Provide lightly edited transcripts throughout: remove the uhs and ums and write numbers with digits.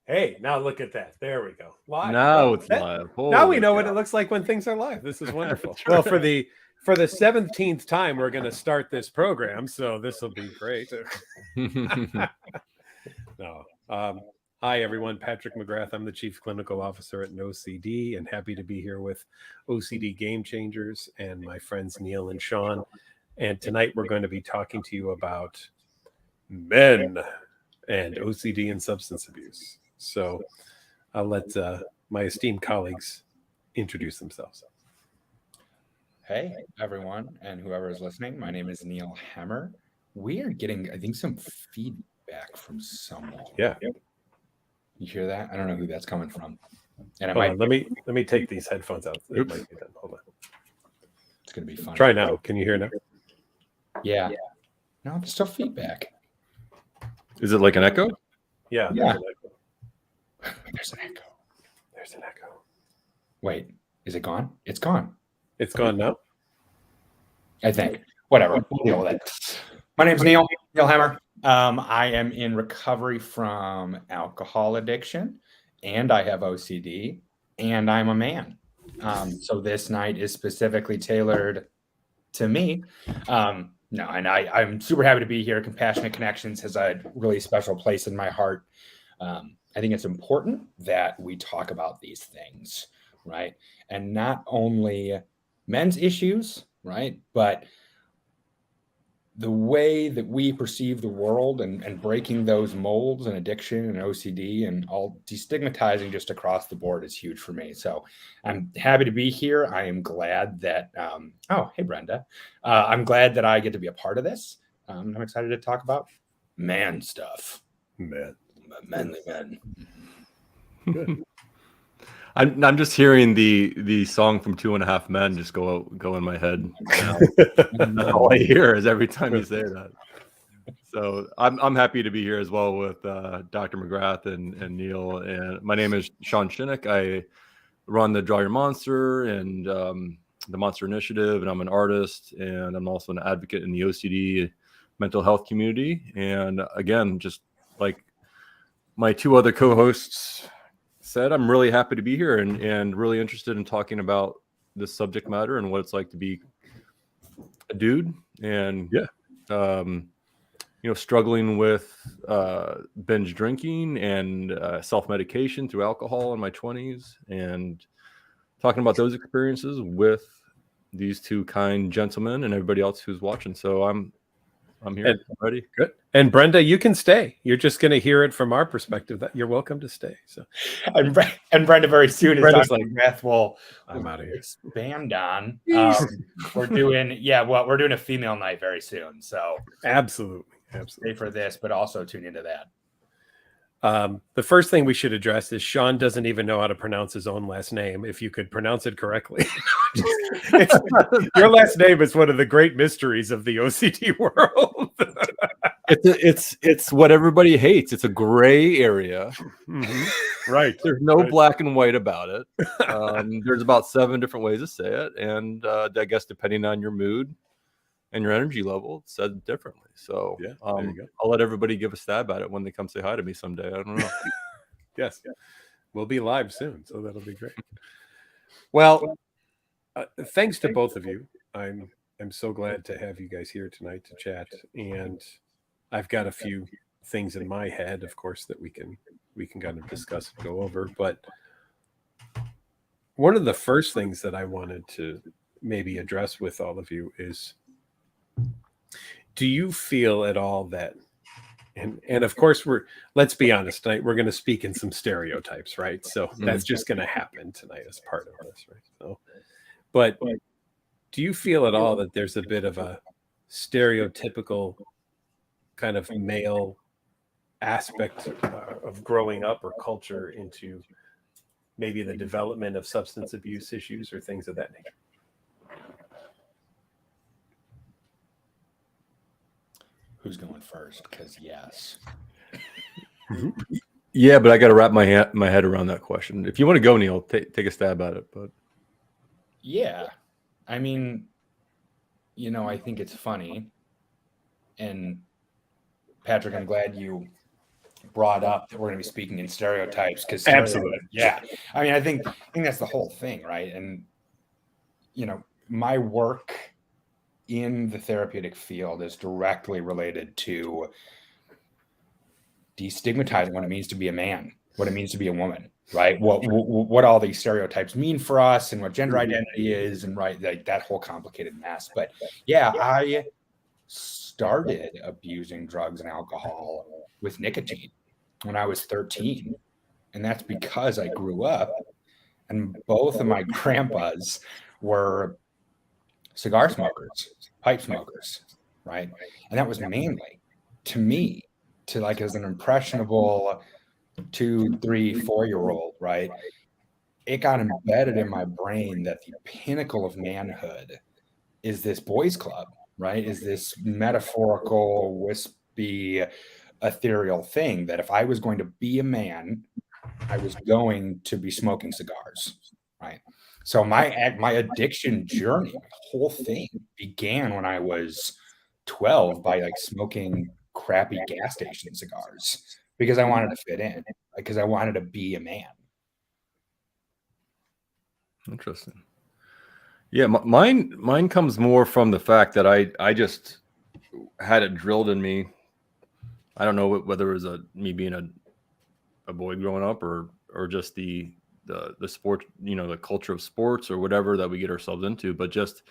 Hey, now look at that. There we go. Live. Now it's live. Now we Holy know what cow. it looks like when things are live. This is wonderful. That's Well, right. for the 17th time, we're going to start this program, so this will be great. No. Hi, everyone. Patrick McGrath. I'm the Chief Clinical Officer at OCD and happy to be here with OCD Gamechangers and my friends Neil and Sean. And tonight we're going to be talking to you about men and OCD and substance abuse. So I'll let my esteemed colleagues introduce themselves. Hey, everyone, and whoever is listening. My name is Neil Hammer. We are getting, I think, some feedback from someone. Yeah. You hear that? I don't know who that's coming from. And Hold on, let me take these headphones out. It might be done. Hold on. It's gonna be fun. Try now. Can you hear now? Yeah. No, there's still feedback. Is it like an echo? Yeah. Yeah. There's an echo. There's an echo. Wait, is it gone? It's gone. It's gone now? I think. Whatever. We'll deal with it. My name's Neil Hammer. I am in recovery from alcohol addiction, and I have OCD, and I'm a man. So this night is specifically tailored to me. I'm super happy to be here. Compassionate Connections has a really special place in my heart. I think it's important that we talk about these things, right? And not only men's issues, right? But the way that we perceive the world and breaking those molds and addiction and OCD and all destigmatizing just across the board is huge for me. So I'm happy to be here. I am glad that, hey, Brenda. I'm glad that I get to be a part of this. I'm excited to talk about man stuff. Manly men. Good. I'm just hearing the song from 2.5 Men just go in my head. That's all I hear is every time you say that. So I'm happy to be here as well with Dr. McGrath and Neil. And my name is Sean Shinnock. I run the Draw Your Monster and the Monster Initiative, and I'm an artist, and I'm also an advocate in the OCD mental health community. And again, just like my two other co-hosts said, I'm really happy to be here and really interested in talking about this subject matter and what it's like to be a dude and struggling with binge drinking and self-medication through alcohol in my 20s, and talking about those experiences with these two kind gentlemen and everybody else who's watching. So I'm here. I'm ready. Good. And Brenda, you can stay. You're just going to hear it from our perspective. That you're welcome to stay. So, and Brenda, very soon, Brenda's Dr. McGrath will I'm out of here. Expand on. We're doing we're doing a female night very soon. So absolutely stay for this, but also tune into that. The first thing we should address is Sean doesn't even know how to pronounce his own last name. If you could pronounce it correctly. Your last name is one of the great mysteries of the OCD world. It's what everybody hates. It's a gray area. Mm-hmm. Right. There's no black and white about it. There's about 7 different ways to say it. And I guess depending on your mood and your energy level, it's said differently. So I'll let everybody give a stab at it when they come say hi to me someday. I don't know. Yes. We'll be live soon, so that'll be great. Well, thanks to both of you. I'm so glad to have you guys here tonight to chat. And I've got a few things in my head, of course, that we can kind of discuss and go over. But one of the first things that I wanted to maybe address with all of you is, do you feel at all that, and of course let's be honest, tonight we're going to speak in some stereotypes, right? So that's just going to happen tonight as part of this, right? So, but do you feel at all that there's a bit of a stereotypical kind of male aspect of growing up or culture into maybe the development of substance abuse issues or things of that nature? Who's going first? Because yes. Yeah, but I got to wrap my head around that question. If you want to go, Neil, take a stab at it. But yeah, I mean, I think it's funny. And Patrick, I'm glad you brought up that we're going to be speaking in stereotypes because Absolutely. yeah. I mean, I think that's the whole thing, right? And my work in the therapeutic field is directly related to destigmatizing what it means to be a man, what it means to be a woman, right? What all these stereotypes mean for us and what gender identity is, and right, like that whole complicated mess. But yeah, I started abusing drugs and alcohol with nicotine when I was 13. And that's because I grew up and both of my grandpas were cigar smokers, pipe smokers, right? And that was mainly to me, to like as an impressionable 2, 3, 4-year-old, right? It got embedded in my brain that the pinnacle of manhood is this boys club, right? Is this metaphorical, wispy, ethereal thing that if I was going to be a man, I was going to be smoking cigars, right? So my addiction journey, my whole thing began when I was 12 by like smoking crappy gas station cigars because I wanted to fit in, because I wanted to be a man. Interesting. Yeah, mine comes more from the fact that I just had it drilled in me. I don't know whether it was me being a boy growing up or just the sport, the culture of sports or whatever that we get ourselves into, but just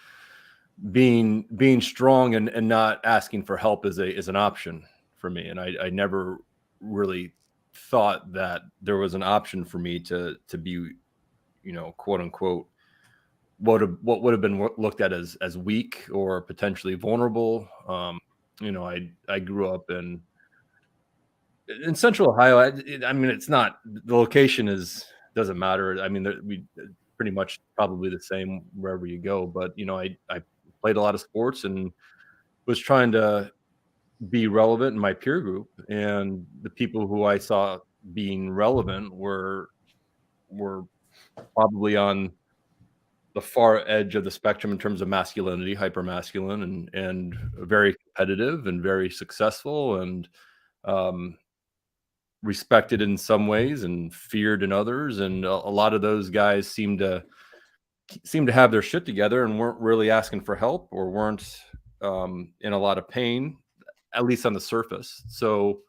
being strong and not asking for help is an option for me. And I never really thought that there was an option for me to be, quote unquote, what would have been looked at as weak or potentially vulnerable. I grew up in Central Ohio. I mean, it's not, the location doesn't matter. I mean, we pretty much probably the same wherever you go. But I played a lot of sports and was trying to be relevant in my peer group, and the people who I saw being relevant were probably on the far edge of the spectrum in terms of masculinity, hypermasculine, and very competitive and very successful and respected in some ways and feared in others. And a lot of those guys seemed to have their shit together and weren't really asking for help or weren't in a lot of pain, at least on the surface. So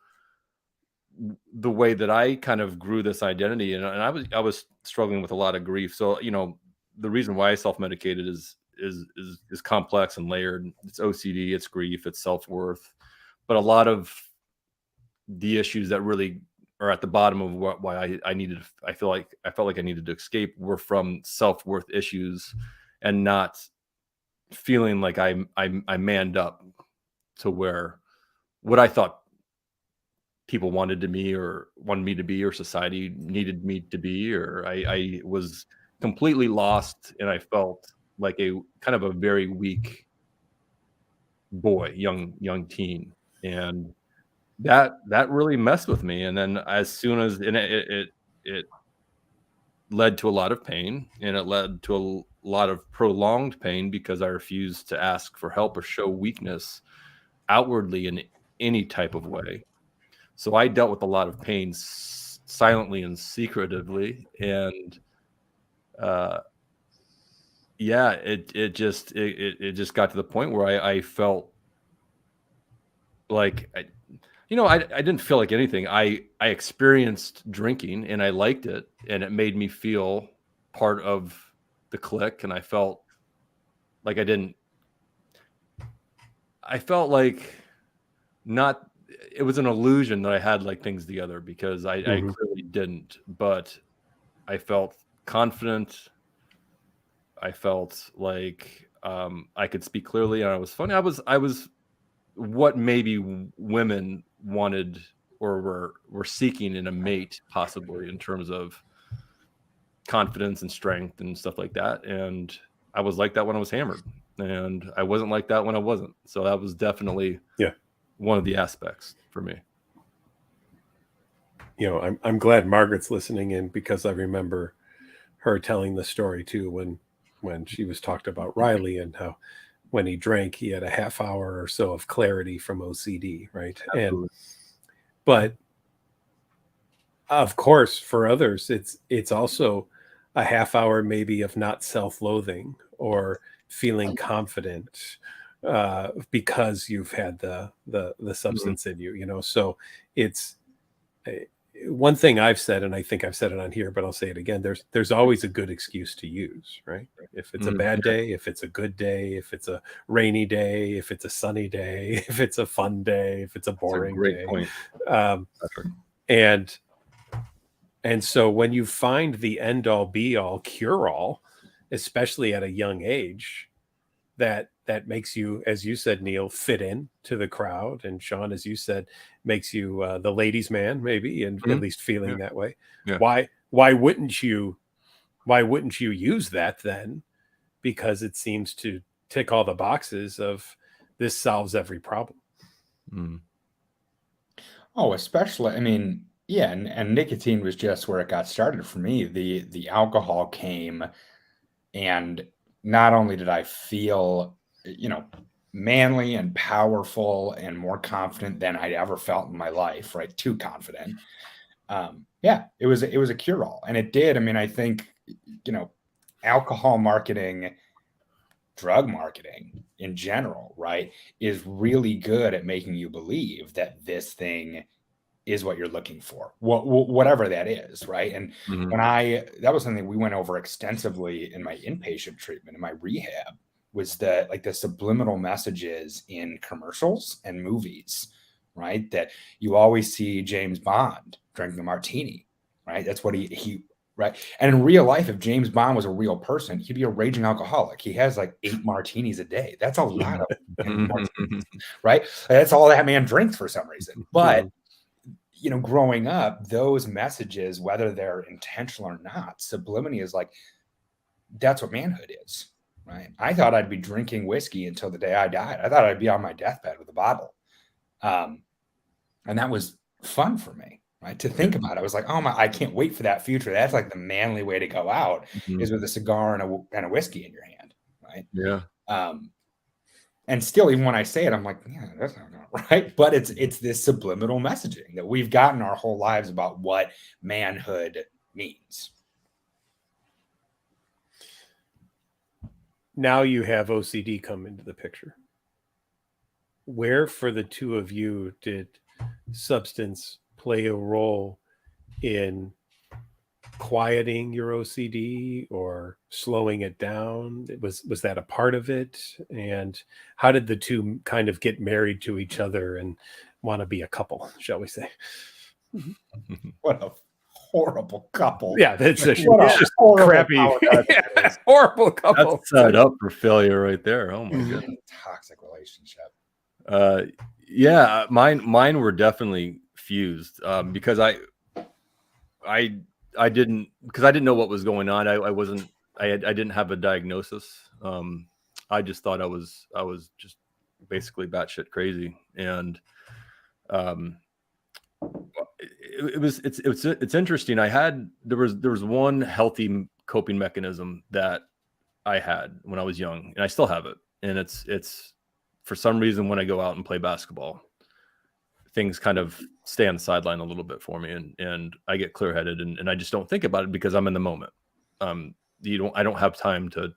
the way that I kind of grew this identity, and I was struggling with a lot of grief. So, the reason why I self-medicated is complex and layered. It's OCD, it's grief, it's self-worth, but a lot of the issues that really are at the bottom of why I felt like I needed to escape were from self-worth issues and not feeling like I manned up to where what I thought people wanted me to be, or society needed me to be, or I was completely lost, and I felt like a kind of a very weak boy, young teen, and that really messed with me. And then as soon as it led to a lot of pain, and it led to a lot of prolonged pain because I refused to ask for help or show weakness outwardly in any type of way. So I dealt with a lot of pain silently and secretively, and it just got to the point where I felt like I didn't feel like anything. I experienced drinking and I liked it, and it made me feel part of the clique, and I felt like not, it was an illusion that I had like things together, because I clearly didn't, but I felt confident. I felt like I could speak clearly, and I was funny. I was what maybe women wanted or were seeking in a mate, possibly, in terms of confidence and strength and stuff like that. And I was like that when I was hammered, and I wasn't like that when I wasn't. So that was definitely one of the aspects for me. I'm glad Margaret's listening in, because I remember her telling the story too when she was talked about Riley, and how when he drank, he had a half hour or so of clarity from OCD, right? Absolutely. But Of course, for others, it's also a half hour maybe of not self-loathing or feeling confident because you've had the Mhm. substance in you, you know. So it's eh, one thing I've said, and I think I've said it on here, but I'll say it again. There's always a good excuse to use, right? If it's a Mhm. bad day, if it's a good day, if it's a rainy day, if it's a sunny day, if it's a fun day, if it's a That's a boring great day, point, um, Patrick. and and so when you find the end all be all cure all, especially at a young age, that makes you, as you said, Neil, fit in to the crowd, and Sean, as you said, makes you the ladies' man, maybe, and at Mhm. least feeling Yeah. that way. Yeah. Why wouldn't you? Why wouldn't you use that then? Because it seems to tick all the boxes of this solves every problem. Mm. Oh, especially, I mean, yeah, and nicotine was just where it got started for me. The alcohol came, and not only did I feel, manly and powerful and more confident than I'd ever felt in my life, right? Too confident. Yeah, it was a cure all, and it did. I mean, I think, you know, alcohol marketing, drug marketing in general, right, is really good at making you believe that this thing is what you're looking for, whatever that is, right? And Mhm. when that was something we went over extensively in my inpatient treatment, in my rehab, was that like the subliminal messages in commercials and movies, right? That you always see James Bond drinking a martini, right? That's what he right. And in real life, if James Bond was a real person, he'd be a raging alcoholic. He has like 8 martinis a day. That's a lot of martinis, Mhm. right? That's all that man drinks for some reason. But Mhm. growing up, those messages, whether they're intentional or not, subliminally is like, that's what manhood is, right? I thought I'd be drinking whiskey until the day I died. I thought I'd be on my deathbed with a bottle. Um, and that was fun for me, right? To Yeah. think about it. I was like, oh my, I can't wait for that future. That's like the manly way to go out, Mhm. is with a cigar and a whiskey in your hand, right? Yeah. Um, and still, even when I say it, I'm like, yeah, that's not right. But it's this subliminal messaging that we've gotten our whole lives about what manhood means. Now you have OCD come into the picture. Where for the two of you did substance play a role in quieting your OCD or slowing it down? Was that a part of it? And how did the two kind of get married to each other and want to be a couple, shall we say? What a horrible couple. Yeah, that's a, What it's a Yeah. just horrible crappy, power dynamic it is. horrible That's couple. set up for failure right there. Oh my Mhm. goodness. Toxic relationship. Uh, yeah, mine were definitely fused because I I didn't because I didn't know what was going on. I wasn't I didn't have a diagnosis. I just thought I was just basically batshit crazy, and um, it's interesting. There was one healthy coping mechanism that I had when I was young, and I still have it, and it's for some reason when I go out and play basketball, things kind of stay on the sideline a little bit for me, and I get clear headed, and I just don't think about it because I'm in the moment. I don't have time to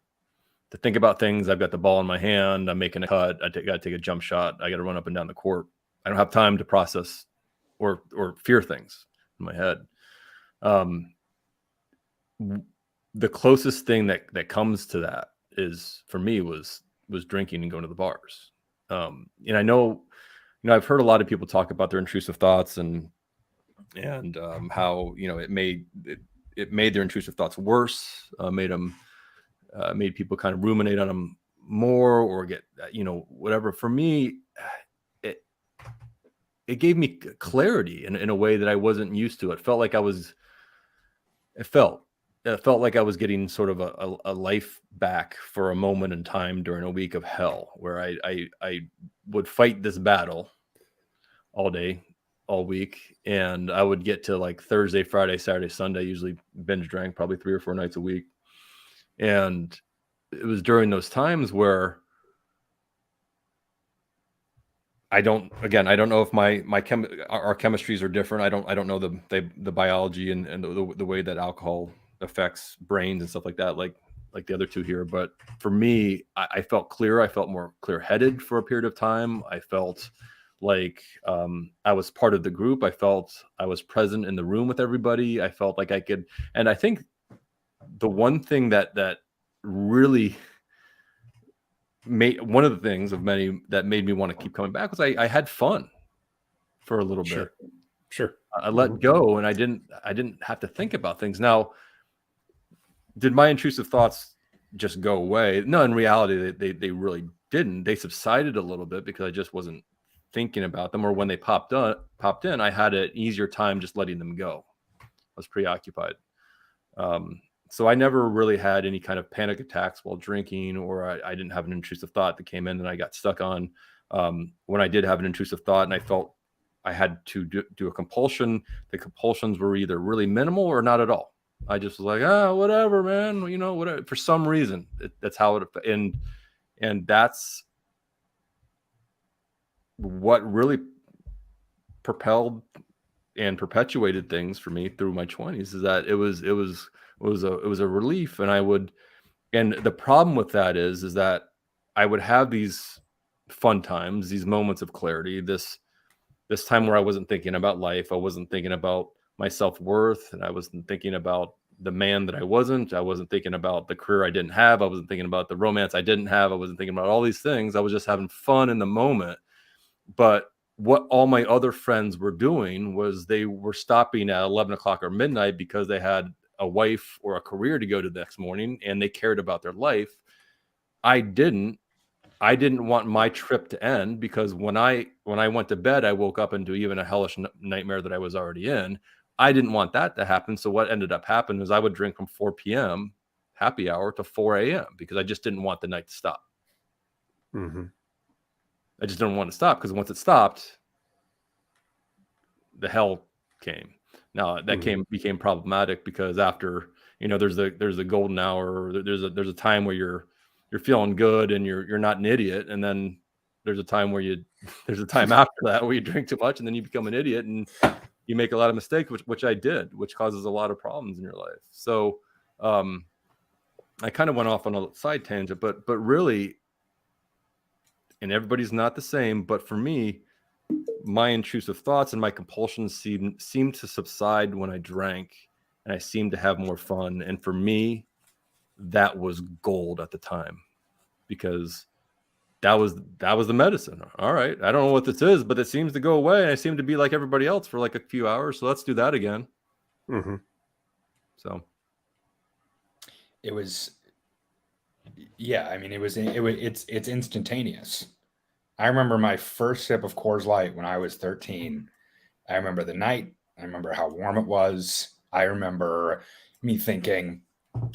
think about things. I've got the ball in my hand. I'm making a cut. Got to take a jump shot. I got to run up and down the court. I don't have time to process or fear things in my head. Um, the closest thing that comes to that is for me was drinking and going to the bars. And I know, I've heard a lot of people talk about their intrusive thoughts and how it made their intrusive thoughts worse, made people kind of ruminate on them more or get whatever. For me, it it gave me clarity in a way that I wasn't used to. It felt like it felt it felt like I was getting sort of a life back for a moment in time during a week of hell where I would fight this battle all day, all week. And I would get to like Thursday, Friday, Saturday, Sunday, usually binge drank probably 3 or 4 nights a week. And it was during those times where I don't know if our chemistries are different. I don't know the biology and the way that alcohol affects brains and stuff like that, like the other two here. But for me, I felt clear. I felt more clear-headed for a period of time. I felt like I was part of the group. I felt I was present in the room with everybody. I felt like I could, and I think the one thing that really one of the things of many that made me want to keep coming back was I had fun for a little bit. Sure. I let go, and I didn't have to think about things. Now, did my intrusive thoughts just go away? No, in reality, they really didn't. They subsided a little bit because I just wasn't thinking about them, or when they popped in, I had an easier time just letting them go. I was preoccupied. So I never really had any kind of panic attacks while drinking, or I didn't have an intrusive thought that came in and I got stuck on. When I did have an intrusive thought and I felt I had to do a compulsion, the compulsions were either really minimal or not at all. I just was like, whatever, man, whatever. For some reason, that's how it, and that's what really propelled and perpetuated things for me through my 20s, is that it was a relief. And the problem with that is that I would have these fun times, these moments of clarity, this time where I wasn't thinking about life. I wasn't thinking about my self-worth, and I wasn't thinking about the man that I wasn't thinking about the career I didn't have. I wasn't thinking about the romance I didn't have. I wasn't thinking about all these things. I was just having fun in the moment. But what all my other friends were doing was they were stopping at 11 o'clock or midnight because they had a wife or a career to go to the next morning, and they cared about their life. I didn't want my trip to end, because when I went to bed, I woke up into even a hellish nightmare that I was already in. I didn't want that to happen. So what ended up happening is I would drink from 4 p.m. happy hour to 4 a.m. because I just didn't want the night to stop. Mm-hmm. I just didn't want to stop, because once it stopped, the hell came. Now that became problematic, because after, there's a golden hour, or there's a time where you're feeling good and you're not an idiot, and then there's a time after that where you drink too much and then you become an idiot and you make a lot of mistakes, which I did, which causes a lot of problems in your life. So I kind of went off on a side tangent, but really, and everybody's not the same, but for me, my intrusive thoughts and my compulsions seemed to subside when I drank, and I seemed to have more fun. And for me, that was gold at the time, because that was the medicine. All right, I don't know what this is, but it seems to go away, and I seem to be like everybody else for like a few hours. So let's do that again. Mm-hmm. So it was, yeah. I mean, it's instantaneous. I remember my first sip of Coors Light when I was 13. I remember the night. I remember how warm it was. I remember me thinking,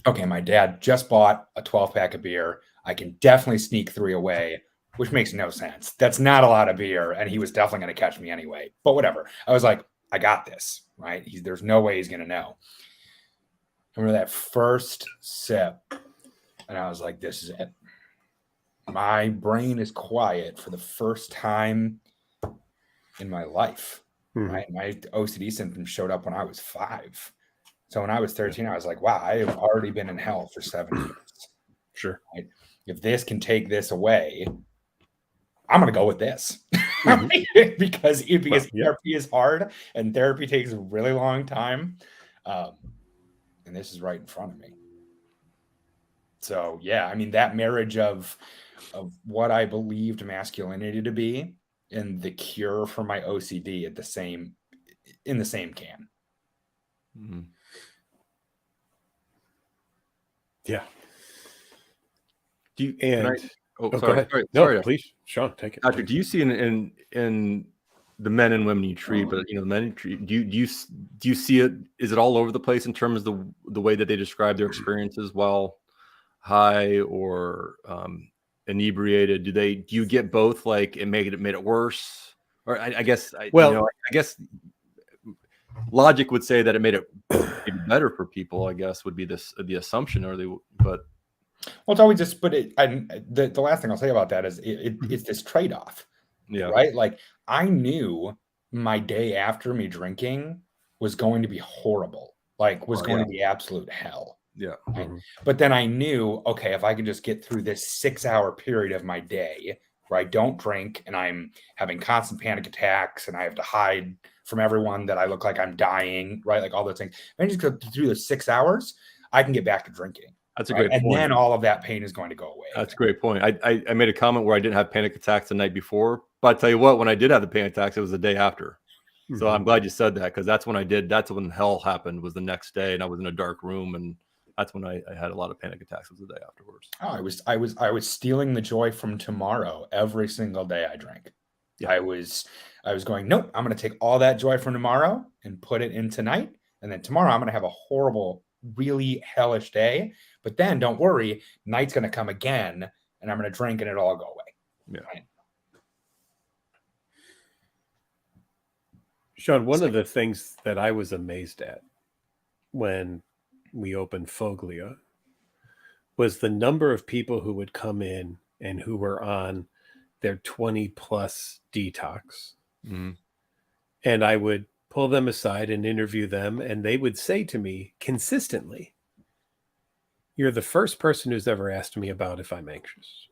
okay, my dad just bought a 12-pack of beer. I can definitely sneak 3 away, which makes no sense. That's not a lot of beer, and he was definitely going to catch me anyway. But whatever. I was like, I got this, right? There's no way he's going to know. I remember that first sip, and I was like, this is it. My brain is quiet for the first time in my life. Right? My OCD symptoms showed up when I was 5. So when I was 13, I was like, wow, I have already been in hell for 7 years. Sure. Right? If this can take this away, I'm going to go with this. because therapy is hard, and therapy takes a really long time. And this is right in front of me. So, yeah, I mean, that marriage of what I believed masculinity to be and the cure for my OCD in the same can. Mm-hmm. Yeah. Do you, go ahead. Sorry, please, Sean, take it. Patrick, do you see in the men and women you treat, but the men you treat, do you see it? Is it all over the place in terms of the way that they describe their experiences while high or inebriated? Do you get both? Like it made it worse, or I guess logic would say that it made it better for people. I guess would be the assumption, Well, it's always just, but the last thing I'll say about that is it's this trade-off. Yeah. Right. Like I knew my day after me drinking was going to be horrible, like was going to be absolute hell. Yeah. Right? Mhm. But then I knew, okay, if I can just get through this 6-hour period of my day where I don't drink and I'm having constant panic attacks and I have to hide from everyone that I look like I'm dying, right? Like all those things. If I just go through the 6 hours, I can get back to drinking. That's a right? great And point. then all of that pain is going to go away. That's a great point. I made a comment where I didn't have panic attacks the night before, but I tell you what, when I did have the panic attacks, it was the day after. So I'm glad you said that, because that's when that's when hell happened, was the next day, and I was in a dark room, and that's when I had a lot of panic attacks, was the day afterwards. Oh, I was stealing the joy from tomorrow every single day I drank. Yeah. I was going, nope, I'm going to take all that joy from tomorrow and put it in tonight. And then tomorrow I'm going to have a horrible, really hellish day. But then don't worry, night's going to come again and I'm going to drink and it'll all go away. Yeah. Right? Sean, one of the things that I was amazed at when we opened Foglia was the number of people who would come in and who were on their 20 plus detox. Mm-hmm. And I would pull them aside and interview them. And they would say to me consistently, "You're the first person who's ever asked me about if I'm anxious.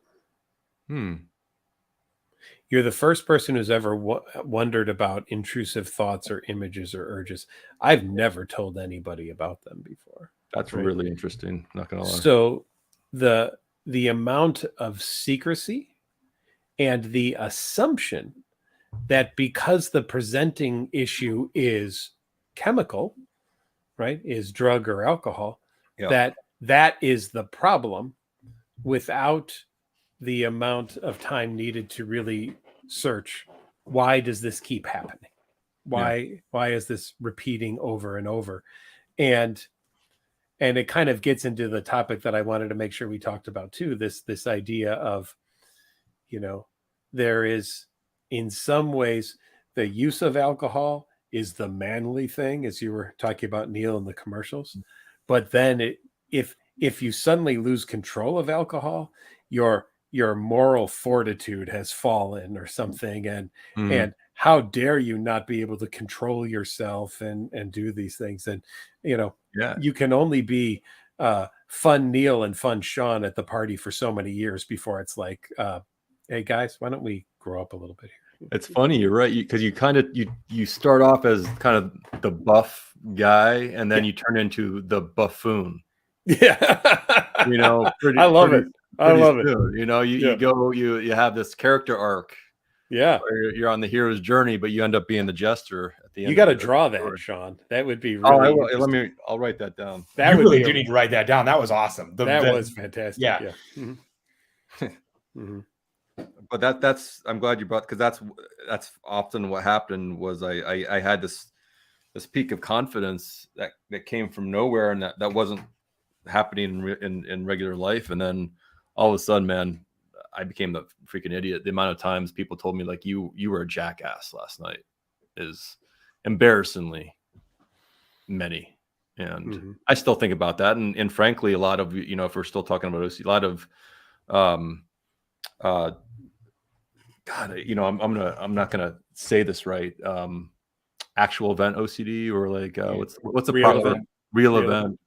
You're the first person who's ever wondered about intrusive thoughts or images or urges. I've never told anybody about them before." That's right? really interesting. Not gonna lie. So the amount of secrecy and the assumption that because the presenting issue is chemical, right, is drug or alcohol, that is the problem, without the amount of time needed to really search, why does this keep happening? Why is this repeating over and over? And it kind of gets into the topic that I wanted to make sure we talked about too, this idea of, there is, in some ways, the use of alcohol is the manly thing, as you were talking about, Neil, in the commercials. But then if you suddenly lose control of alcohol, your moral fortitude has fallen or something, and how dare you not be able to control yourself and do these things. And you can only be fun Neil and fun Sean at the party for so many years before it's like, hey guys, why don't we grow up a little bit here? It's funny, you're right, because you start off as kind of the buff guy, and then you turn into the buffoon. Yeah. I love it. You have this character arc. Yeah. Where you're on the hero's journey, but you end up being the jester at the end. You got to draw that, Sean. That would be really. I'll write that down. You really do need to write that down. That was awesome. That was fantastic. Yeah. Mm-hmm. Mm-hmm. But that's I'm glad you brought, because that's often what happened. Was I had this peak of confidence that came from nowhere, and that wasn't happening in regular life, and then all of a sudden, man, I became the freaking idiot. The amount of times people told me, like, you were a jackass last night is embarrassingly many. And I still think about that. And frankly, a lot of, if we're still talking about OCD, a lot of, God, I'm not going to say this right. Actual event OCD, or like, what's the proper real event,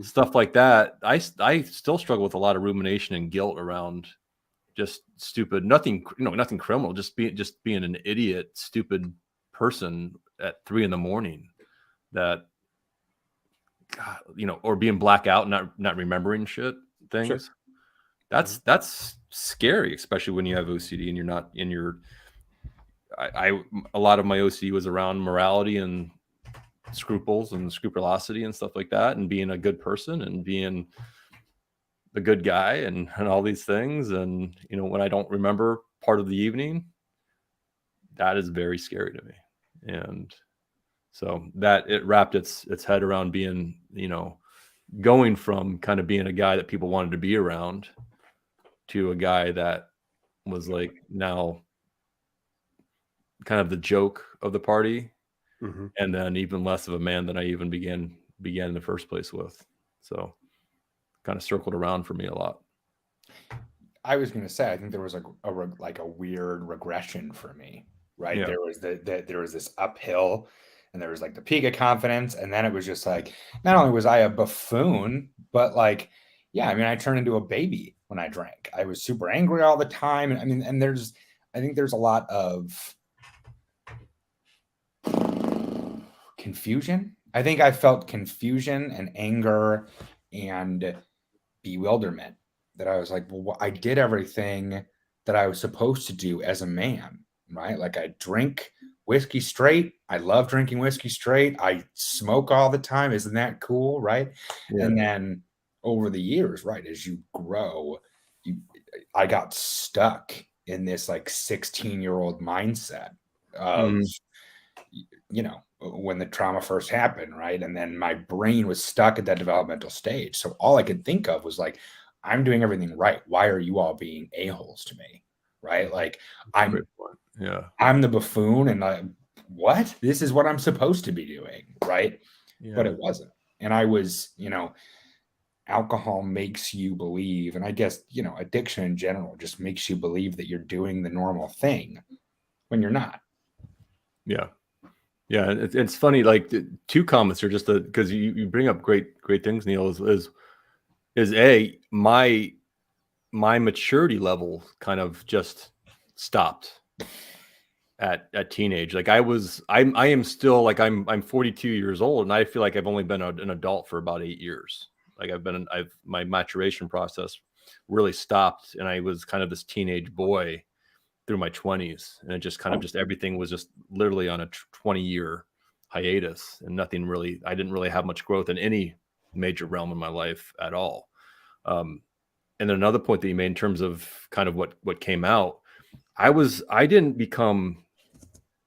stuff like that. I still struggle with a lot of rumination and guilt around just stupid, nothing criminal, just being an idiot, stupid person at 3 a.m. that, God, or being blackout and not remembering things. Sure. That's scary, especially when you have OCD and you're not in your. A lot of my OCD was around morality and scruples and scrupulosity and stuff like that, and being a good person and being the good guy and all these things. And when I don't remember part of the evening, that is very scary to me. And so that it wrapped its head around being, going from kind of being a guy that people wanted to be around to a guy that was like now kind of the joke of the party. And then even less of a man than I even began in the first place with. So kind of circled around for me a lot. I was going to say, I think there was like a weird regression for me, right? Yeah. There was there was this uphill, and there was like the peak of confidence, and then it was just like, not only was I a buffoon, but like, yeah, I mean, I turned into a baby when I drank. I was super angry all the time, and I mean, and I think there's a lot of confusion. I think I felt confusion and anger and bewilderment, that I was like, well, I did everything that I was supposed to do as a man, right? Like, I drink whiskey straight. I love drinking whiskey straight. I smoke all the time. Isn't that cool, right? Yeah. And then over the years, right, as you grow, I got stuck in this like 16-year-old mindset of, you know, when the trauma first happened, right? And then my brain was stuck at that developmental stage. So all I could think of was like, I'm doing everything right. Why are you all being a-holes to me? Right? Like, I'm the buffoon, and like, what? This is what I'm supposed to be doing, right? Yeah. But it wasn't. And I was, you know, alcohol makes you believe, and I guess, you know, addiction in general just makes you believe that you're doing the normal thing when you're not. Yeah. Yeah. It's funny, like, the two comments are just because you bring up great things, Neil, is my maturity level kind of just stopped at teenage. Like, I am still like, I'm 42 years old, and I feel like I've only been an adult for about 8 years. Like, my maturation process really stopped, and I was kind of this teenage boy through my 20s, and it just kind of everything was just literally on a 20-year hiatus, and nothing really, I didn't really have much growth in any major realm in my life at all. And then another point that you made in terms of kind of what came out, I didn't become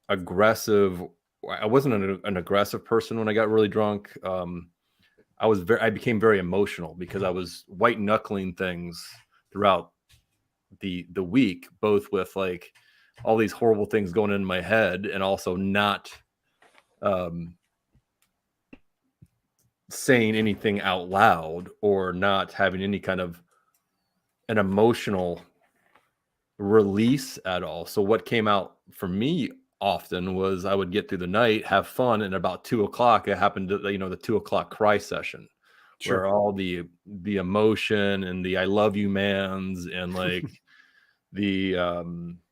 aggressive. I wasn't an aggressive person when I got really drunk. I became very emotional because I was white knuckling things throughout the week, both with like all these horrible things going in my head, and also not saying anything out loud, or not having any kind of an emotional release at all. So what came out for me often was I would get through the night, have fun, and about 2:00, it happened to, you know, the 2:00 cry session, where all the emotion and the I love you mans, and like the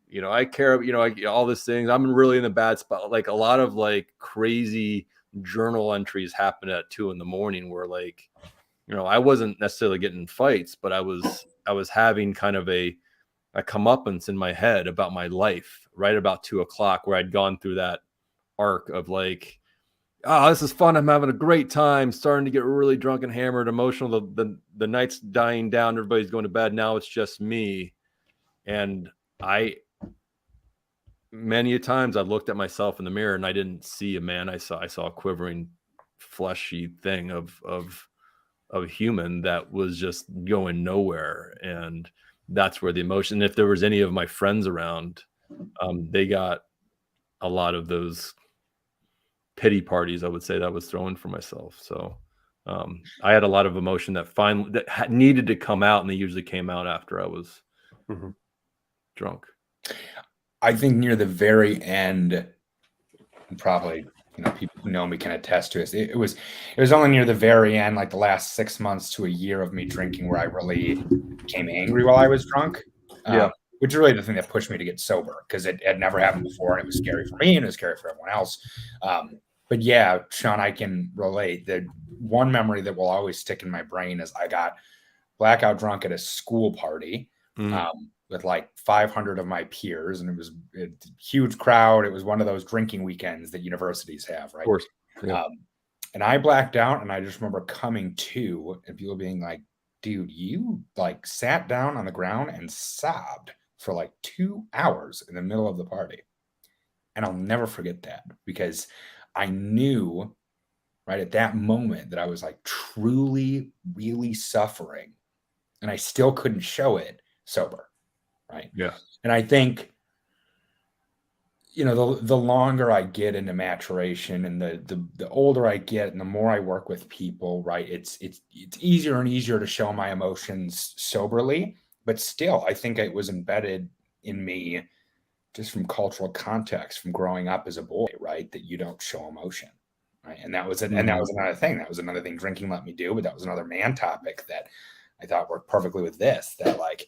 you know, I care, you know, all these things, I'm really in a bad spot, like a lot of like crazy journal entries happen at 2 a.m, where, like, you know, I wasn't necessarily getting in fights, but I was having kind of a comeuppance in my head about my life right about 2:00, where I'd gone through that arc of like, oh, this is fun, I'm having a great time, starting to get really drunk and hammered, emotional, the night's dying down, everybody's going to bed, now it's just me. And many a times I looked at myself in the mirror and I didn't see a man. I saw a quivering, fleshy thing of a human that was just going nowhere. And that's where the emotion, if there was any of my friends around, they got a lot of those pity parties, I would say, that I was throwing for myself. So I had a lot of emotion that needed to come out, and they usually came out after I was drunk. I think near the very end, and probably, you know, people who know me can attest to this, it was only near the very end, like the last 6 months to a year of me drinking, where I really became angry while I was drunk. Which is really the thing that pushed me to get sober, because it had never happened before, and it was scary for me and it was scary for everyone else. But yeah, Sean, I can relate. The one memory that will always stick in my brain is I got blackout drunk at a school party with like 500 of my peers, and it was a huge crowd. It was one of those drinking weekends that universities have, right? Of course. Yeah. And I blacked out, and I just remember coming to and people being like, dude, you like sat down on the ground and sobbed for like 2 hours in the middle of the party. And I'll never forget that, because I knew right at that moment that I was like truly, really suffering, and I still couldn't show it sober. Right. Yeah. And I think, you know, the longer I get into maturation, and the older I get, and the more I work with people, right, it's easier and easier to show my emotions soberly. but still, I think it was embedded in me just from cultural context, from growing up as a boy, right? That you don't show emotion, right? And that was and that was another thing. That was another thing drinking let me do, but that was another man topic that I thought worked perfectly with this. That like,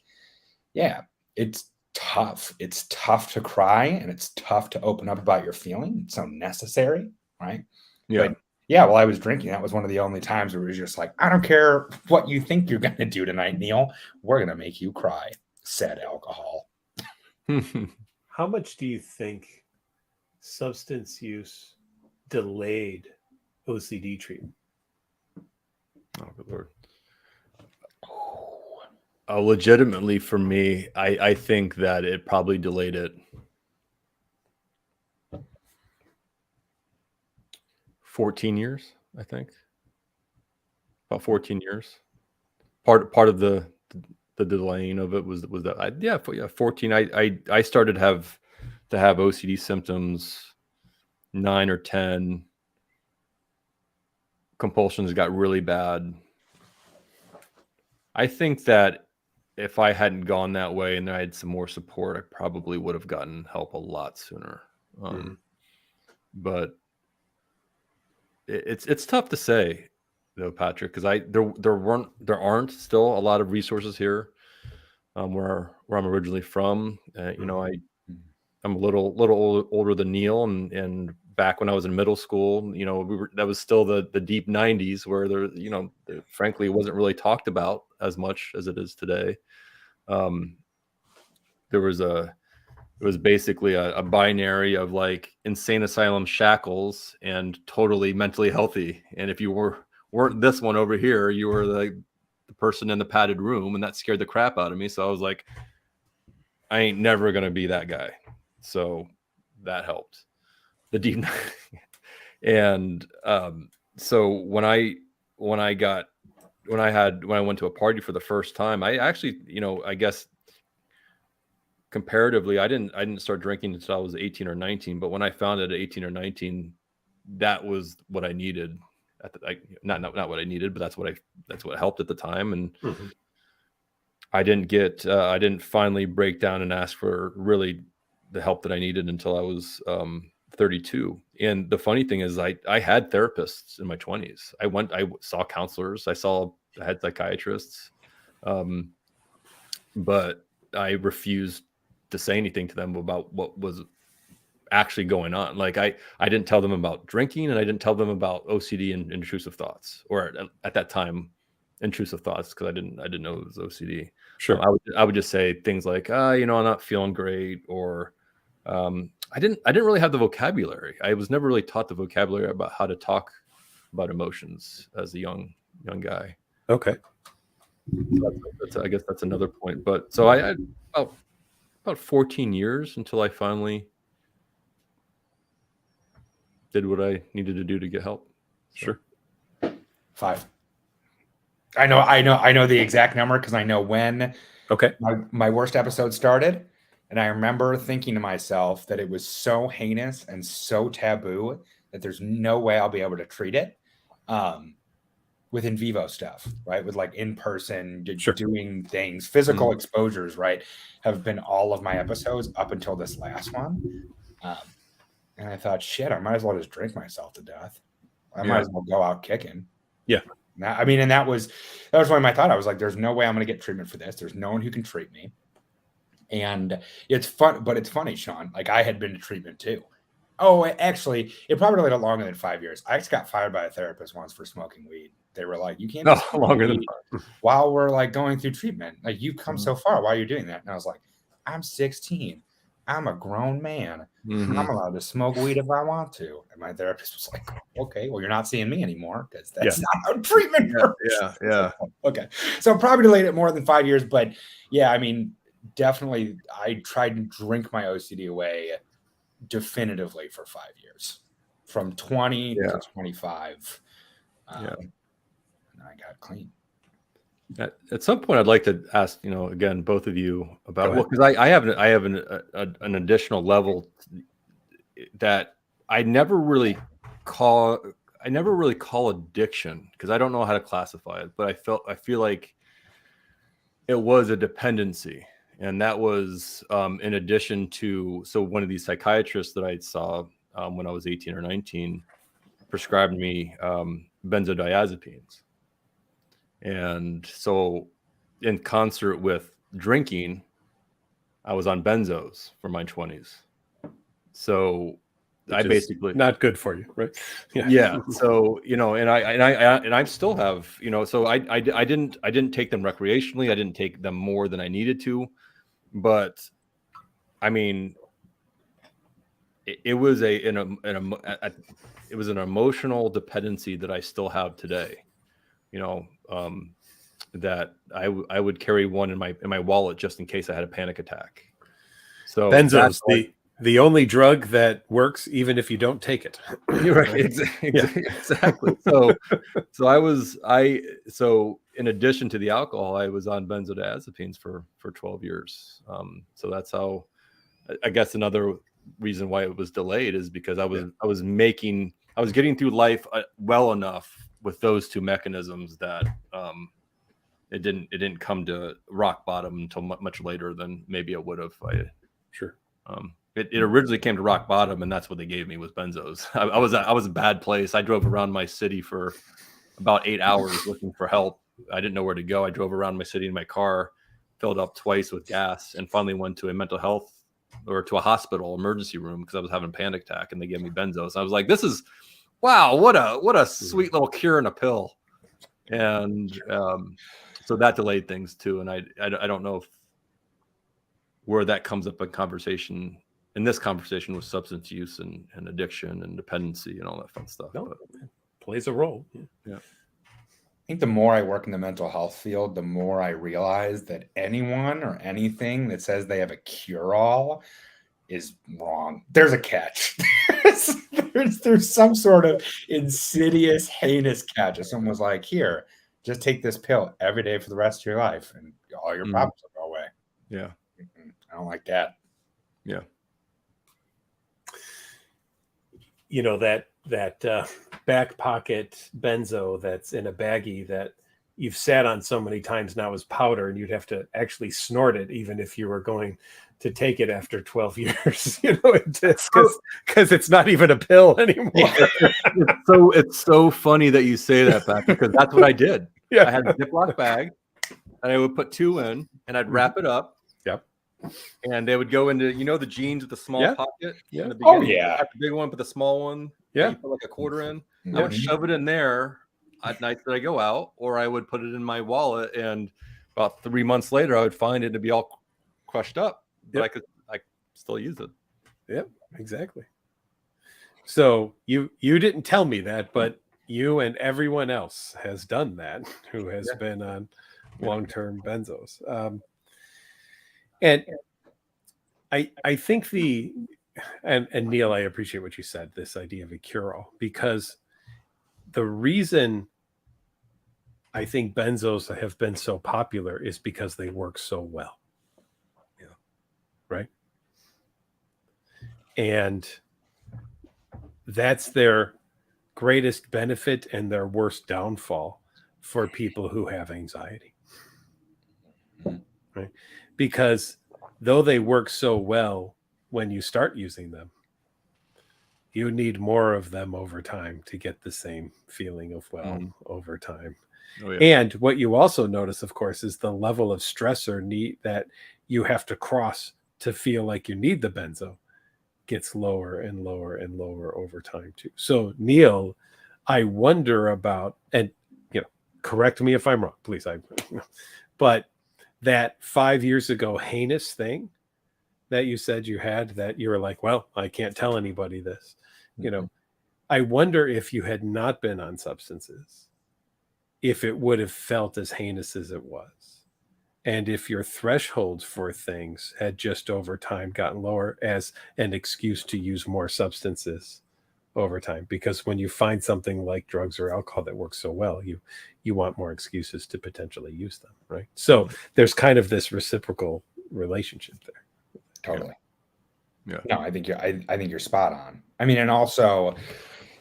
yeah, it's tough. It's tough to cry, and it's tough to open up about your feeling. It's so necessary, right? Yeah. But yeah, while I was drinking, that was one of the only times where it was just like, I don't care what you think you're going to do tonight, Neil. We're going to make you cry, said alcohol. How much do you think substance use delayed OCD treatment? Oh, good Lord. Legitimately for me, I think that it probably delayed it 14 years, I think. About 14 years. Part of the delaying of it was that 14. I started to have OCD symptoms 9 or 10. Compulsions got really bad. I think that if I hadn't gone that way and I had some more support, I probably would have gotten help a lot sooner. But it's tough to say though, Patrick, because there aren't still a lot of resources here where I'm originally from. You know, I'm a little older than Neil, and back when I was in middle school, you know, that was still the deep 90s where there, you know, frankly, it wasn't really talked about as much as it is today. It was basically a binary of like insane asylum shackles and totally mentally healthy. And if you weren't this one over here, you were the person in the padded room, and that scared the crap out of me. So I was like, I ain't never gonna be that guy. So that helped. The deep and so when I went to a party for the first time, I actually, you know, I guess comparatively, I didn't start drinking until I was 18 or 19. But when I found it at 18 or 19, that was what I needed. Not what I needed, but that's what helped at the time. And I didn't finally break down and ask for really the help that I needed until I was 32. And the funny thing is, I had therapists in my 20s. I saw counselors. I had psychiatrists, but I refused to say anything to them about what was actually going on. Like I didn't tell them about drinking, and I didn't tell them about OCD and intrusive thoughts, or at that time, intrusive thoughts, because I didn't know it was OCD. Sure. I would just say things like, you know, I'm not feeling great, or I didn't really have the vocabulary. I was never really taught the vocabulary about how to talk about emotions as a young guy. Okay. So I guess that's another point. But so I had about 14 years until I finally did what I needed to do to get help. Sure. 5. I know the exact number because I know when my worst episode started. And I remember thinking to myself that it was so heinous and so taboo that there's no way I'll be able to treat it with in vivo stuff, right? With like in person doing things, physical exposures, right? Have been all of my episodes up until this last one. And I thought, shit, I might as well just drink myself to death. I might as well go out kicking. Yeah. I mean, and that was one of my thought. I was like, there's no way I'm going to get treatment for this. There's no one who can treat me. And it's fun, but it's funny, Sean. Like I had been to treatment too. Oh, actually, it probably took longer than 5 years. I just got fired by a therapist once for smoking weed. They were like, "You can't longer than while we're like going through treatment. Like you've come so far. Why are you doing that?" And I was like, "I'm 16. I'm a grown man. I'm allowed to smoke weed if I want to." And my therapist was like, "Okay, well, you're not seeing me anymore because that's not how treatment works." Yeah. Okay, so probably delayed it more than 5 years, but yeah, I mean. Definitely, I tried to drink my OCD away definitively for 5 years, from 20 to 25. And I got clean. At some point, I'd like to ask, you know, again, both of you about because I have an additional level that I never really call addiction because I don't know how to classify it, but I feel like it was a dependency. And that was in addition to, so one of these psychiatrists that I saw when I was 18 or 19 prescribed me benzodiazepines. And so in concert with drinking, I was on benzos for my 20s. So I basically not good for you, right? Yeah. So, you know, and I still have, you know, so I didn't take them recreationally. I didn't take them more than I needed to, but I mean, it was it was an emotional dependency that I still have today, you know, that I would carry one in my wallet just in case I had a panic attack. So benzos, the only drug that works even if you don't take it. You're right. Exactly. So in addition to the alcohol, I was on benzodiazepines for 12 years. So that's how, I guess another reason why it was delayed is because I was getting through life well enough with those two mechanisms that it didn't come to rock bottom until much later than maybe it would have. Sure. It originally came to rock bottom, and that's what they gave me was benzos. I was a bad place. I drove around my city for about 8 hours looking for help. I didn't know where to go. I drove around my city in my car, filled up twice with gas, and finally went to a mental health or to a hospital emergency room because I was having a panic attack, and they gave me benzos. I was like, "This is wow! What a sweet little cure in a pill." And so that delayed things too. And I don't know where that comes up in this conversation with substance use and addiction and dependency and all that fun stuff. No, it plays a role. Yeah. I think the more I work in the mental health field, the more I realize that anyone or anything that says they have a cure-all is wrong. There's a catch. there's some sort of insidious, heinous catch. If someone was like, here, just take this pill every day for the rest of your life and all your problems will go away. Yeah. I don't like that. Yeah. You know, that back pocket benzo that's in a baggie that you've sat on so many times now is powder, and you'd have to actually snort it even if you were going to take it after 12 years, you know, because it's not even a pill anymore. Yeah. It's so funny that you say that, Pat, because that's what I did. Yeah. I had a Ziploc bag and I would put 2 in and I'd wrap it up. Yep. And they would go into, you know, the jeans with the small pocket. Yeah. Oh yeah. The big one, but the small one. Yeah. You put like a quarter in. I would shove it in there at night that I go out, or I would put it in my wallet, and about 3 months later, I would find it to be all crushed up, but I still use it. Yep, exactly. So you didn't tell me that, but you and everyone else has done that who has been on long-term benzos. And I think and Neil, I appreciate what you said, this idea of a cure-all, because the reason I think benzos have been so popular is because they work so well. Yeah. Right. And that's their greatest benefit and their worst downfall for people who have anxiety. Right. Because though they work so well when you start using them, you need more of them over time to get the same feeling of over time. Oh, yeah. And what you also notice, of course, is the level of stressor that you have to cross to feel like you need the benzo gets lower and lower and lower over time too. So Neil, I wonder about, and correct me if I'm wrong, please. But that 5 years ago heinous thing that you said you had, that you were like, well, I can't tell anybody this. I wonder if you had not been on substances, if it would have felt as heinous as it was. And if your thresholds for things had just over time gotten lower as an excuse to use more substances over time. Because when you find something like drugs or alcohol that works so well, you want more excuses to potentially use them, right? So there's kind of this reciprocal relationship there. Totally. Yeah. No, I think you're spot on. I mean, and also,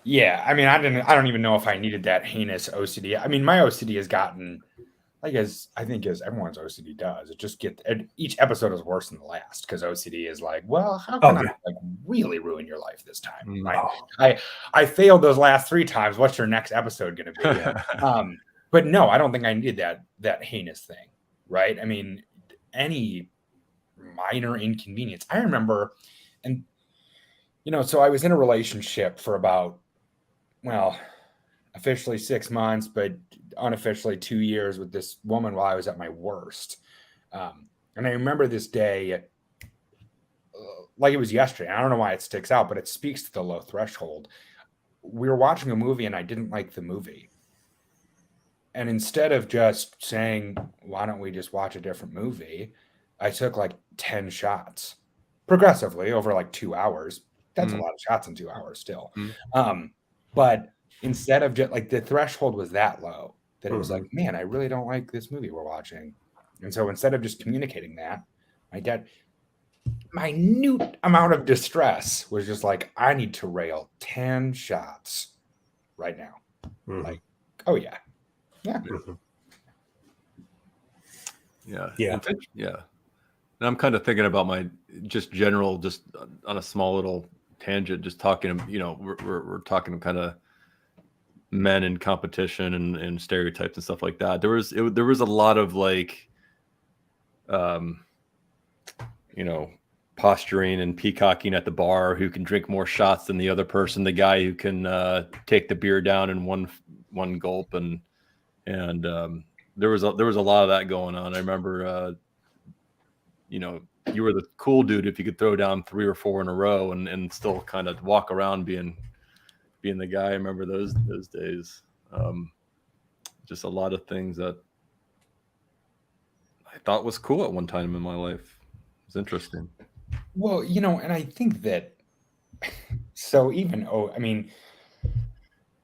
I mean, I don't even know if I needed that heinous OCD. I mean, my OCD has gotten as everyone's OCD does, it just each episode is worse than the last because OCD is like, well, how can I like really ruin your life this time? Right? I failed those last 3 times. What's your next episode going to be? But no, I don't think I needed that heinous thing, right? I mean, any minor inconvenience. I remember, and so I was in a relationship for about, well, officially 6 months, but unofficially 2 years with this woman while I was at my worst. And I remember this day like it was yesterday. I don't know why it sticks out, but it speaks to the low threshold. We were watching a movie and I didn't like the movie. And instead of just saying, why don't we just watch a different movie? I took like 10 shots progressively over like 2 hours. That's a lot of shots in 2 hours still. But instead of just like the threshold was that low that it was like, man, I really don't like this movie we're watching. And so instead of just communicating that, minute amount of distress was just like, I need to rail 10 shots right now. Like, oh yeah. Yeah. Yeah. And I'm kind of thinking about my just on a small little tangent, just talking, we're talking kind of men in competition and stereotypes and stuff like that. There was a lot of like, posturing and peacocking at the bar, who can drink more shots than the other person, the guy who can take the beer down in one gulp, and there was a lot of that going on. I remember, you were the cool dude if you could throw down 3 or 4 in a row and still kind of walk around being the guy. I remember those days. Just a lot of things that I thought was cool at one time in my life. It was interesting. Well, and I think that, so even,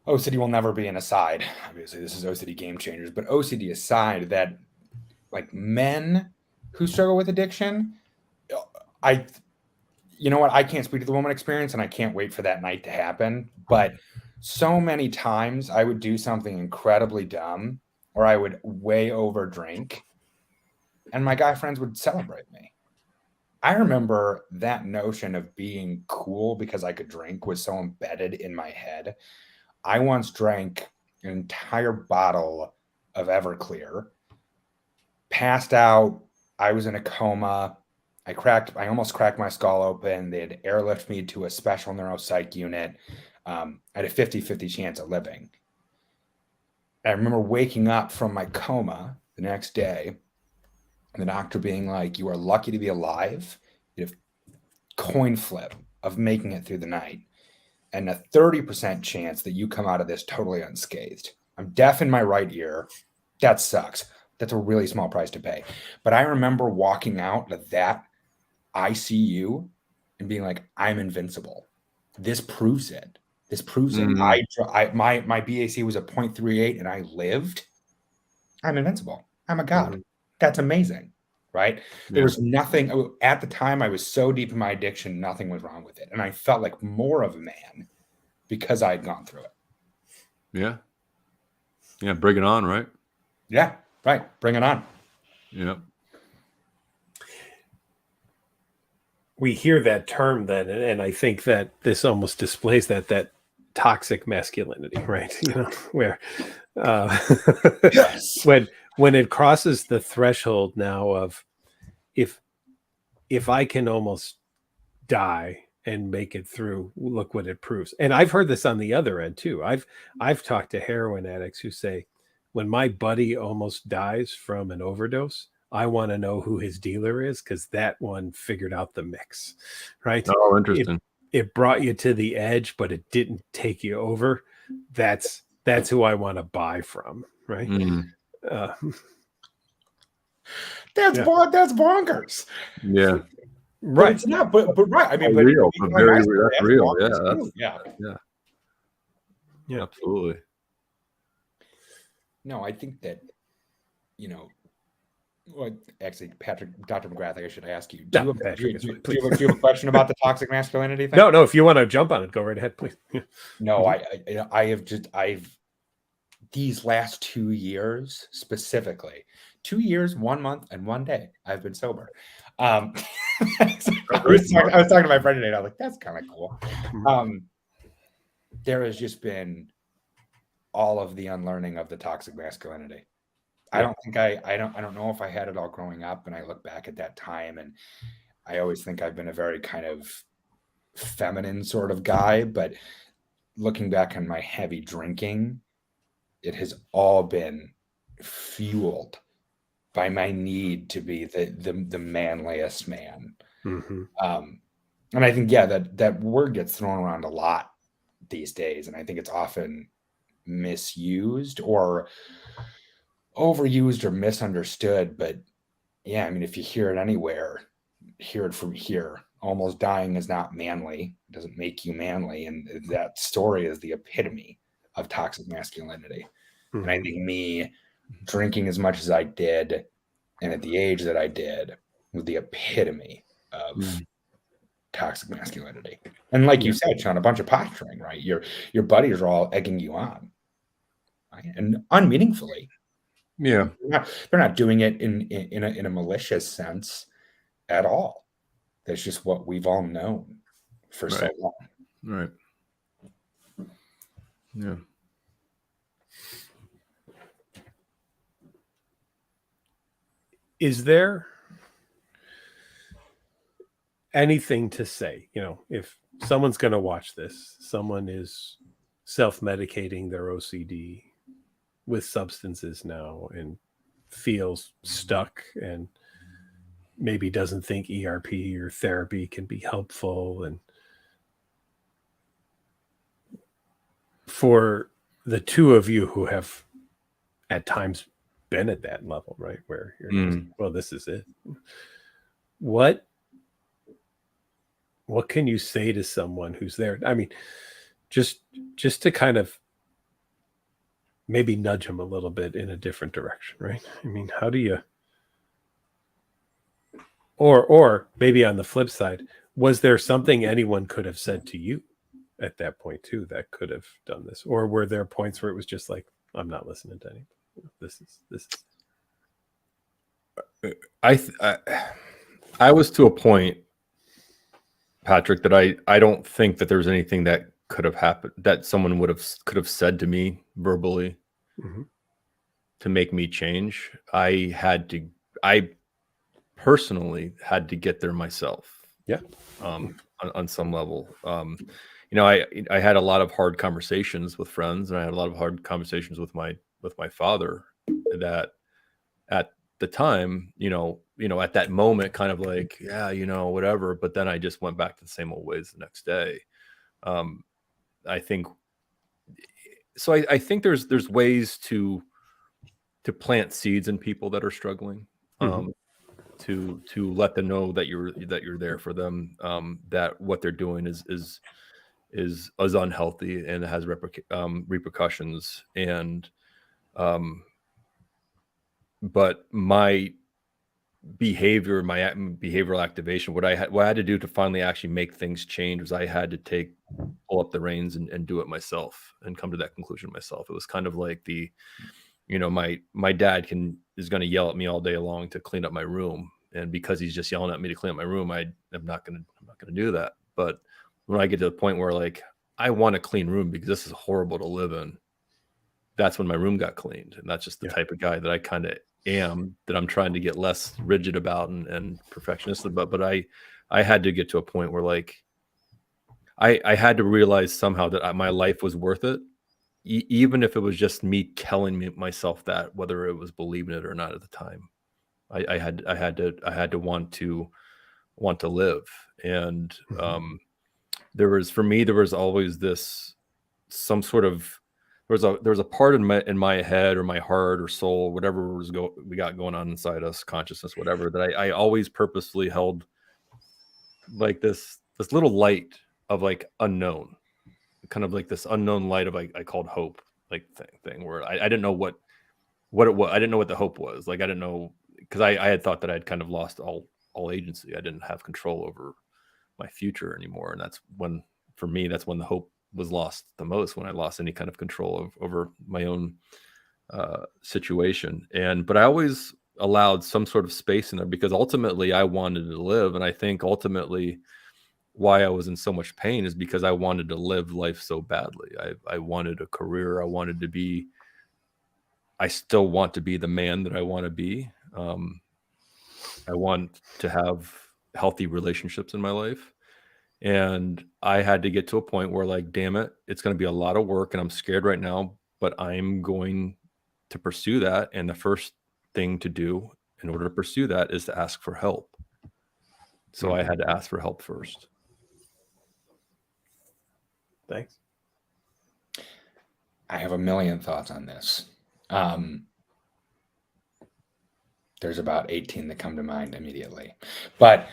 OCD will never be an aside. Obviously, this is OCD Gamechangers, but OCD aside, that like men who struggle with addiction, I can't speak to the woman experience and I can't wait for that night to happen. But so many times I would do something incredibly dumb or I would way over drink and my guy friends would celebrate me. I remember that notion of being cool because I could drink was so embedded in my head. I once drank an entire bottle of Everclear, passed out. I was in a coma. I almost cracked my skull open. They had airlifted me to a special neuropsych unit. I had a 50-50 chance of living. I remember waking up from my coma the next day, and the doctor being like, you are lucky to be alive. You have coin flip of making it through the night and a 30% chance that you come out of this totally unscathed. I'm deaf in my right ear. That sucks. That's a really small price to pay. But I remember walking out of that ICU and being like, I'm invincible. This proves it. This proves it. My BAC was a 0.38 and I lived. I'm invincible. I'm a god. That's amazing. Right? There was nothing at the time. I was so deep in my addiction, nothing was wrong with it. And I felt like more of a man because I had gone through it. Yeah. Yeah. Bring it on, right? Yeah. Right. Bring it on. Yeah. We hear that term then, and I think that this almost displays that toxic masculinity, right? Where yes. when it crosses the threshold now of if I can almost die and make it through, look what it proves. And I've heard this on the other end too. I've talked to heroin addicts who say, when my buddy almost dies from an overdose, I want to know who his dealer is because that one figured out the mix, right? Oh, interesting. It brought you to the edge, but it didn't take you over. That's who I want to buy from, right? That's bonkers. Yeah. Right. But it's not, but right. I mean, but real, but very real. Yeah. Absolutely. No, I think that, well, actually, Dr. McGrath, I should ask you. Do you have a question about the toxic masculinity thing? No. If you want to jump on it, go right ahead, please. No, I've these last 2 years specifically, 2 years, 1 month, and 1 day, I've been sober. I was talking to my friend today, and I was like, that's kind of cool. There has just been all of the unlearning of the toxic masculinity. I don't think I don't know if I had it all growing up, and I look back at that time, and I always think I've been a very kind of feminine sort of guy, but looking back on my heavy drinking, it has all been fueled by my need to be the manliest man. And I think, that word gets thrown around a lot these days, and I think it's often misused or overused or misunderstood. But yeah, I mean, if you hear it anywhere, hear it from here. Almost dying is not manly. It doesn't make you manly. And that story is the epitome of toxic masculinity. And I think me drinking as much as I did, and at the age that I did, was the epitome of toxic masculinity. And like you said, Sean, a bunch of posturing, right? Your buddies are all egging you on, right? And unmeaningfully. Yeah, they're not doing it in a malicious sense at all. That's just what we've all known for so long. Right. Yeah. Is there anything to say, if someone's going to watch this, someone is self-medicating their OCD with substances now and feels stuck and maybe doesn't think ERP or therapy can be helpful, and for the two of you who have at times been at that level, right, where you're just, well, this is it. What can you say to someone who's there? I mean, just to kind of maybe nudge them a little bit in a different direction, right? I mean, how do you, or maybe on the flip side, was there something anyone could have said to you at that point too that could have done this? Or were there points where it was just like, I'm not listening to anything. This is. I was to a point, Patrick, that I don't think that there's anything that could have happened that someone could have said to me verbally to make me change. I personally had to get there myself. Yeah. On some level. I had a lot of hard conversations with friends, and I had a lot of hard conversations with my father that at the time, at that moment, kind of like, yeah, whatever. But then I just went back to the same old ways the next day. I think so. I think there's ways to plant seeds in people that are struggling, to let them know that you're there for them, that what they're doing is unhealthy and it has repercussions. And but my behavioral activation, what I had to do to finally actually make things change was I had to pull up the reins and do it myself and come to that conclusion myself. It was kind of like my dad is going to yell at me all day long to clean up my room, and because he's just yelling at me to clean up my room, I'm not going to do that. But when I get to the point where like I want a clean room because this is horrible to live in, that's when my room got cleaned. And that's just the type of guy that I kind of am, that I'm trying to get less rigid about and perfectionist. But I had to get to a point where like I had to realize somehow that my life was worth it, even if it was just me telling myself that, whether it was believing it or not at the time. I had to want to live. And there was always this some sort of there was a part in my head or my heart or soul, whatever we got going on inside us, consciousness, whatever, that I always purposefully held like this little light of like unknown, kind of like this unknown light of I called hope, like thing where I didn't know what it was. I didn't know what the hope was. Like I didn't know, because I had thought that I'd kind of lost all agency. I didn't have control over my future anymore. And that's when, for me, that's when the hope was lost the most, when I lost any kind of control over my own situation. But I always allowed some sort of space in there, because ultimately I wanted to live. And I think ultimately why I was in so much pain is because I wanted to live life so badly. I wanted a career. I still want to be the man that I want to be. I want to have healthy relationships in my life. And I had to get to a point where, like, damn it, it's going to be a lot of work and I'm scared right now, but I'm going to pursue that. And the first thing to do in order to pursue that is to ask for help. So I had to ask for help first. Thanks. I have a million thoughts on this. There's about 18 that come to mind immediately. But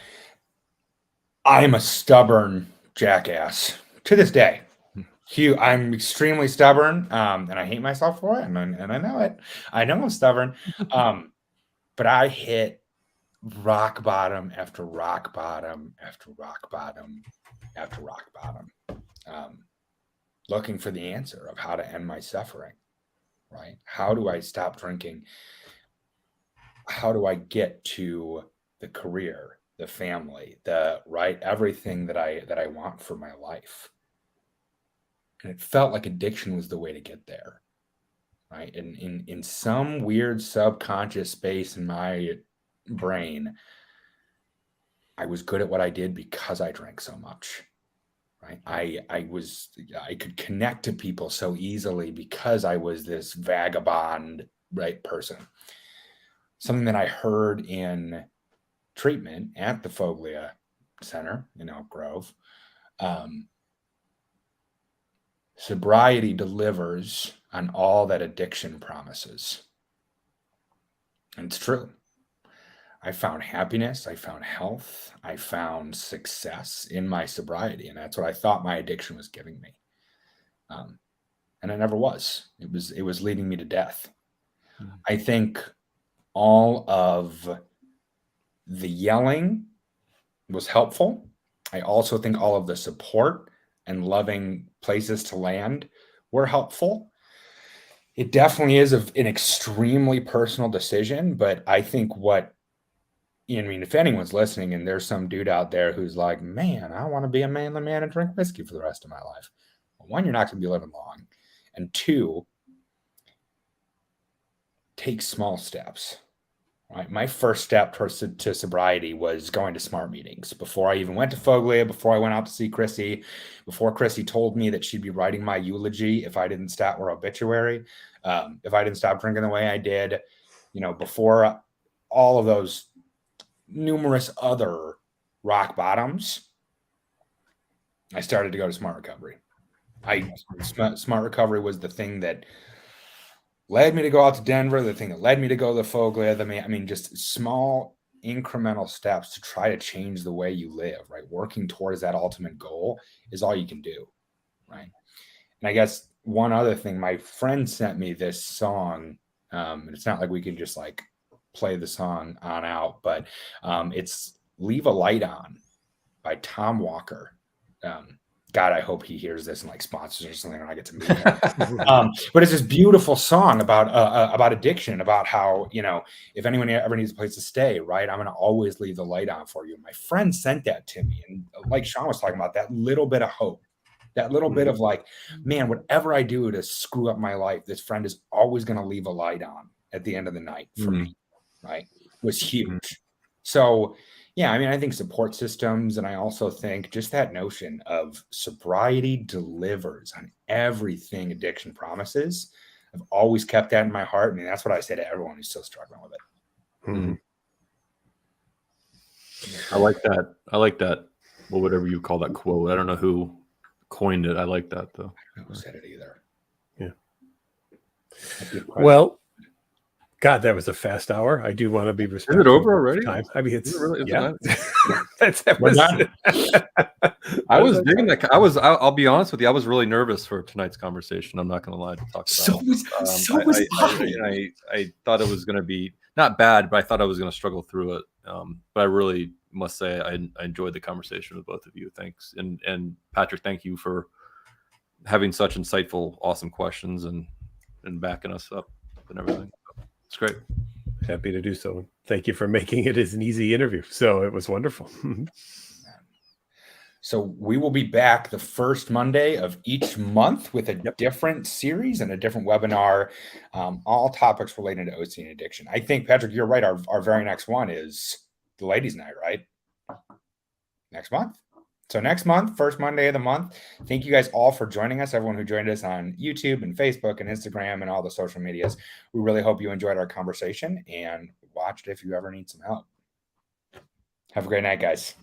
I'm a stubborn jackass to this day. I'm extremely stubborn, and I hate myself for it, and I know it. I know I'm stubborn, but I hit rock bottom after rock bottom after rock bottom after rock bottom, looking for the answer of how to end my suffering, right? How do I stop drinking? How do I get to the career, the family, everything that I want for my life? And it felt like addiction was the way to get there, right? And in some weird subconscious space in my brain, I was good at what I did because I drank so much, right? I could connect to people so easily because I was this vagabond, right, person. Something that I heard in treatment at the Foglia Center in Elk Grove. Sobriety delivers on all that addiction promises. And it's true. I found happiness, I found health, I found success in my sobriety. And that's what I thought my addiction was giving me. And it never was. It was leading me to death. I think all of the yelling was helpful. I also think all of the support and loving places to land were helpful. It definitely is an extremely personal decision, but I think if anyone's listening and there's some dude out there who's like, man, I want to be a manly man and drink whiskey for the rest of my life. Well, one, you're not going to be living long. And two, take small steps. Right? My first step to sobriety was going to SMART meetings. Before I even went to Foglia, before I went out to see Chrissy, before Chrissy told me that she'd be writing my eulogy if I didn't stop, or obituary, if I didn't stop drinking the way I did, before all of those numerous other rock bottoms, I started to go to SMART recovery. SMART recovery was the thing that led me to go out to Denver, the thing that led me to go to the Foglia. Just small incremental steps to try to change the way you live, right? Working towards that ultimate goal is all you can do, right? And I guess one other thing, my friend sent me this song. And it's not like we can just like play the song on out, but it's Leave a Light On by Tom Walker. God, I hope he hears this and like sponsors or something, and I get to meet him. But it's this beautiful song about addiction, about how, if anyone ever needs a place to stay, right, I'm going to always leave the light on for you. My friend sent that to me, and like Sean was talking about, that little bit of hope, that little bit of like, man, whatever I do to screw up my life, this friend is always going to leave a light on at the end of the night for me, right? Was huge. So yeah, I think support systems, and I also think just that notion of sobriety delivers on everything addiction promises. I've always kept that in my heart, and that's what I say to everyone who's still struggling with it. Mm-hmm. I like that. Well, whatever you call that quote. I don't know who coined it. I like that, though. I don't know who said it either. Yeah. Well, God, that was a fast hour. I do want to be respectful. Is it over already? Time. It's really, yeah. I was digging that. I'll be honest with you. I was really nervous for tonight's conversation. I'm not going to lie to talk about it. I thought it was going to be not bad, but I thought I was going to struggle through it. But I really must say I enjoyed the conversation with both of you. Thanks, and Patrick, thank you for having such insightful, awesome questions and backing us up and everything. It's great. Happy to do so. Thank you for making it as an easy interview. So it was wonderful. So we will be back the first Monday of each month with a different series and a different webinar, all topics related to OCD addiction. I think, Patrick, you're right. Our very next one is the ladies' night, right? Next month. So next month, first Monday of the month. Thank you guys all for joining us, everyone who joined us on YouTube and Facebook and Instagram and all the social medias. We really hope you enjoyed our conversation and watched if you ever need some help. Have a great night, guys.